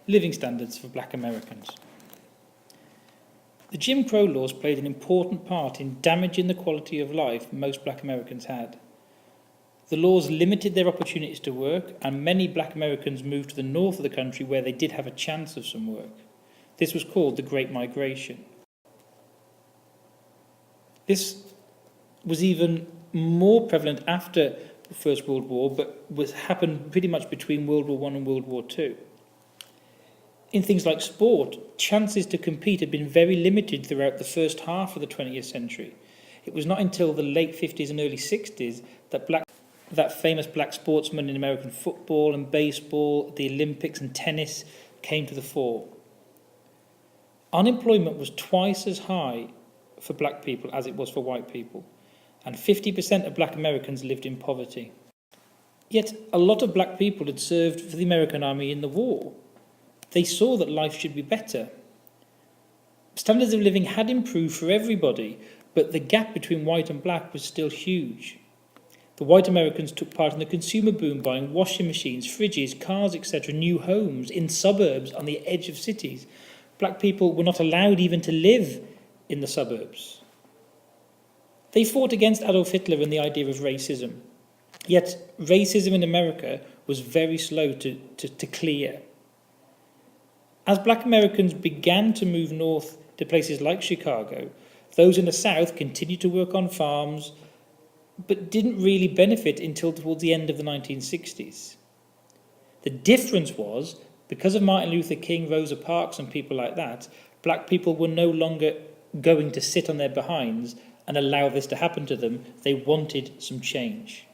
living standards for black Americans. The Jim Crow laws played an important part in damaging the quality of life most black Americans had. The laws limited their opportunities to work, and many black Americans moved to the north of the country where they did have a chance of some work. This was called the Great Migration. This was even more prevalent after the First World War, but happened pretty much between World War I and World War II. In things like sport, chances to compete had been very limited throughout the first half of the 20th century. It was not until the late 50s and early 60s that famous black sportsmen in American football and baseball, the Olympics and tennis came to the fore. Unemployment was twice as high for black people as it was for white people, and 50% of black Americans lived in poverty. Yet a lot of black people had served for the American Army in the war. They saw that life should be better. Standards of living had improved for everybody, but the gap between white and black was still huge. The white Americans took part in the consumer boom, buying washing machines, fridges, cars, etc., new homes in suburbs on the edge of cities. Black people were not allowed even to live in the suburbs. They fought against Adolf Hitler and the idea of racism. Yet racism in America was very slow to clear. As black Americans began to move north to places like Chicago, those in the South continued to work on farms, but didn't really benefit until towards the end of the 1960s. The difference was, because of Martin Luther King, Rosa Parks and people like that, black people were no longer going to sit on their behinds and allow this to happen to them. They wanted some change.